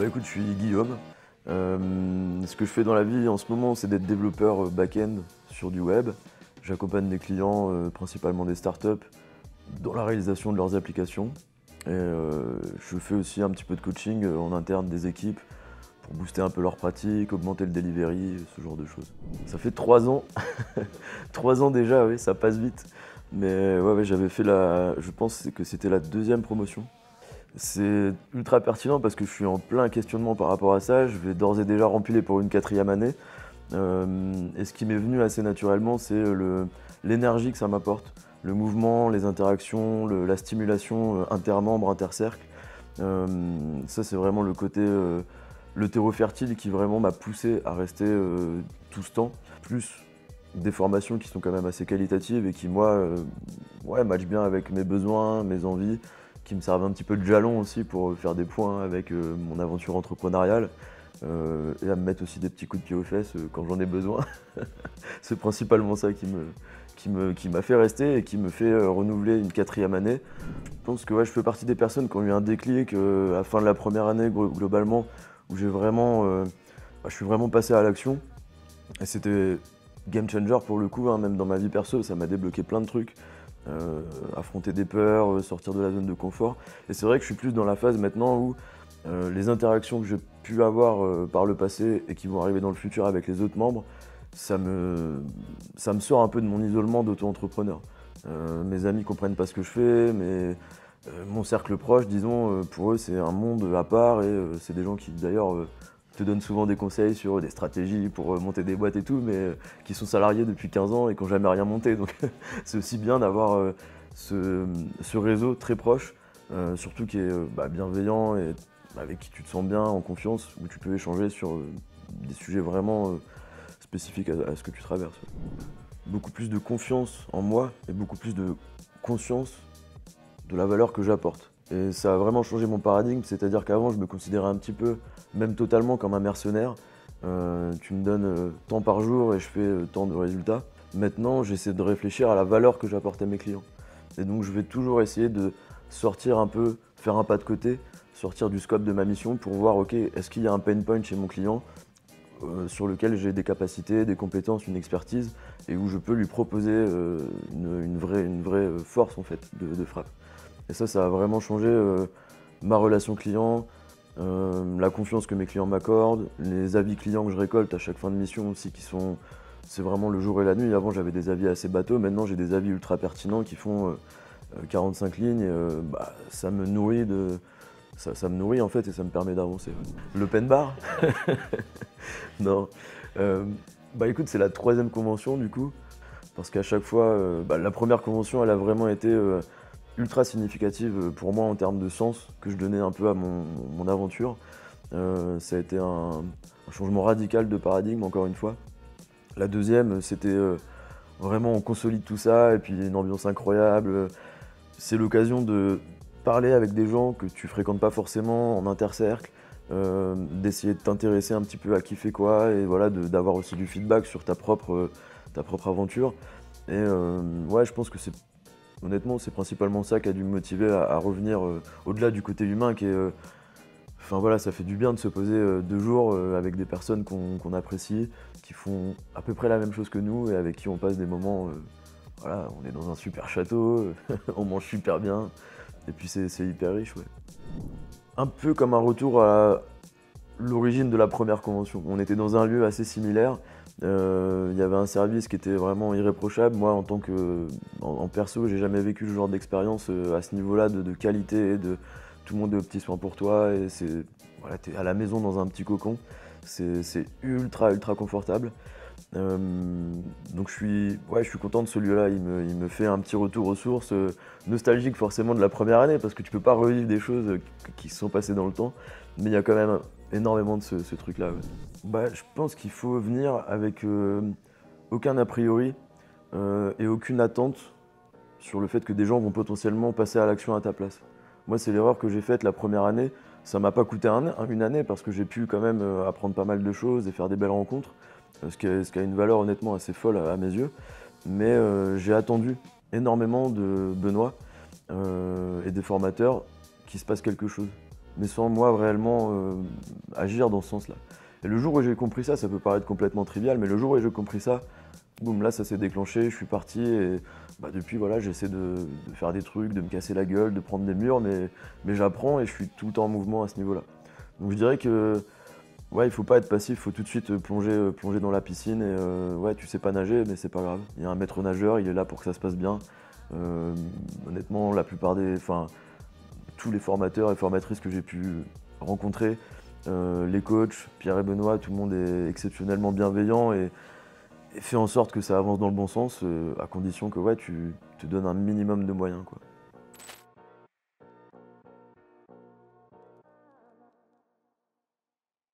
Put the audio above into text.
Bah écoute, je suis Guillaume. Ce que je fais dans la vie en ce moment, c'est d'être développeur back-end sur du web. J'accompagne des clients, principalement des startups, dans la réalisation de leurs applications. Et je fais aussi un petit peu de coaching en interne des équipes pour booster un peu leur pratique, augmenter le delivery, ce genre de choses. Ça fait 3 ans. 3 ans déjà, oui, ça passe vite. Mais ouais, j'avais fait je pense que c'était la deuxième promotion. C'est ultra pertinent parce que je suis en plein questionnement par rapport à ça. Je vais d'ores et déjà rempiler pour une quatrième année. Et ce qui m'est venu assez naturellement, c'est l'énergie que ça m'apporte. Le mouvement, les interactions, la stimulation intermembre, intercercle. Ça, c'est vraiment le côté, le terreau fertile qui vraiment m'a poussé à rester tout ce temps. Plus des formations qui sont quand même assez qualitatives et qui, moi, ouais, matchent bien avec mes besoins, mes envies, qui me servent un petit peu de jalon aussi pour faire des points avec mon aventure entrepreneuriale et à me mettre aussi des petits coups de pied aux fesses quand j'en ai besoin. C'est principalement ça qui m'a fait rester et qui me fait renouveler une quatrième année. Je pense que ouais, je fais partie des personnes qui ont eu un déclic à la fin de la première année globalement, où je suis vraiment passé à l'action. Et c'était game changer pour le coup, hein, même dans ma vie perso, ça m'a débloqué plein de trucs. Affronter des peurs, sortir de la zone de confort. Et c'est vrai que je suis plus dans la phase maintenant où les interactions que j'ai pu avoir par le passé et qui vont arriver dans le futur avec les autres membres, ça me sort un peu de mon isolement d'auto-entrepreneur. Mes amis comprennent pas ce que je fais, mais mon cercle proche, disons, pour eux c'est un monde à part et c'est des gens qui d'ailleurs te donnent souvent des conseils sur des stratégies pour monter des boîtes et tout, mais qui sont salariés depuis 15 ans et qui n'ont jamais rien monté. Donc c'est aussi bien d'avoir ce réseau très proche, surtout qui est bienveillant et avec qui tu te sens bien, en confiance, où tu peux échanger sur des sujets vraiment spécifiques à ce que tu traverses. Beaucoup plus de confiance en moi et beaucoup plus de conscience de la valeur que j'apporte. Et ça a vraiment changé mon paradigme, c'est-à-dire qu'avant je me considérais un petit peu, même totalement comme un mercenaire. Tu me donnes tant par jour et je fais tant de résultats. Maintenant j'essaie de réfléchir à la valeur que j'apporte à mes clients. Et donc je vais toujours essayer de sortir un peu, faire un pas de côté, sortir du scope de ma mission pour voir, ok, est-ce qu'il y a un pain point chez mon client sur lequel j'ai des capacités, des compétences, une expertise et où je peux lui proposer une vraie force en fait de frappe. Et ça a vraiment changé ma relation client, la confiance que mes clients m'accordent, les avis clients que je récolte à chaque fin de mission aussi c'est vraiment le jour et la nuit. Avant j'avais des avis assez bateaux, maintenant j'ai des avis ultra pertinents qui font 45 lignes et ça me nourrit ça me nourrit en fait et ça me permet d'avancer. L'open bar? Non. Écoute, c'est la troisième convention du coup, parce qu'à chaque fois, la première convention elle a vraiment été ultra significative pour moi en termes de sens que je donnais un peu à mon aventure. Ça a été un changement radical de paradigme encore une fois. La deuxième, c'était vraiment on consolide tout ça et puis une ambiance incroyable. C'est l'occasion de parler avec des gens que tu fréquentes pas forcément en intercercle, d'essayer de t'intéresser un petit peu à qui fait quoi et voilà, d'avoir aussi du feedback sur ta propre aventure. Et ouais, je pense que honnêtement, c'est principalement ça qui a dû me motiver à revenir au-delà du côté humain qui est. Enfin voilà, ça fait du bien de se poser 2 jours avec des personnes qu'on apprécie, qui font à peu près la même chose que nous et avec qui on passe des moments. Voilà, on est dans un super château, on mange super bien, et puis c'est hyper riche, ouais. Un peu comme un retour à l'origine de la première convention. On était dans un lieu assez similaire, il y avait un service qui était vraiment irréprochable. Moi, en perso, j'ai jamais vécu ce genre d'expérience à ce niveau-là de qualité, de tout le monde est aux petits soins pour toi, et voilà, t'es à la maison dans un petit cocon. C'est ultra confortable. Donc je suis content de ce lieu-là, il me fait un petit retour aux sources, nostalgique forcément de la première année, parce que tu peux pas revivre des choses qui se sont passées dans le temps, mais il y a quand même énormément de ce truc-là. Ouais. Je pense qu'il faut venir avec aucun a priori et aucune attente sur le fait que des gens vont potentiellement passer à l'action à ta place. Moi, c'est l'erreur que j'ai faite la première année. Ça m'a pas coûté une année parce que j'ai pu quand même apprendre pas mal de choses et faire des belles rencontres, ce qui a une valeur honnêtement assez folle à mes yeux. Mais j'ai attendu énormément de Benoît et des formateurs qu'il se passe quelque chose. mais sans moi réellement agir dans ce sens-là. Et le jour où j'ai compris ça, ça peut paraître complètement trivial, mais le jour où j'ai compris ça, boum, là ça s'est déclenché, je suis parti et depuis voilà, j'essaie de faire des trucs, de me casser la gueule, de prendre des murs, mais j'apprends et je suis tout le temps en mouvement à ce niveau-là. Donc je dirais que ouais, il faut pas être passif, il faut tout de suite plonger dans la piscine et ouais, tu sais pas nager, mais c'est pas grave. Il y a un maître nageur, il est là pour que ça se passe bien. Honnêtement, enfin, tous les formateurs et formatrices que j'ai pu rencontrer, les coachs, Pierre et Benoît, tout le monde est exceptionnellement bienveillant et fait en sorte que ça avance dans le bon sens, à condition que ouais, tu te donnes un minimum de moyens, quoi.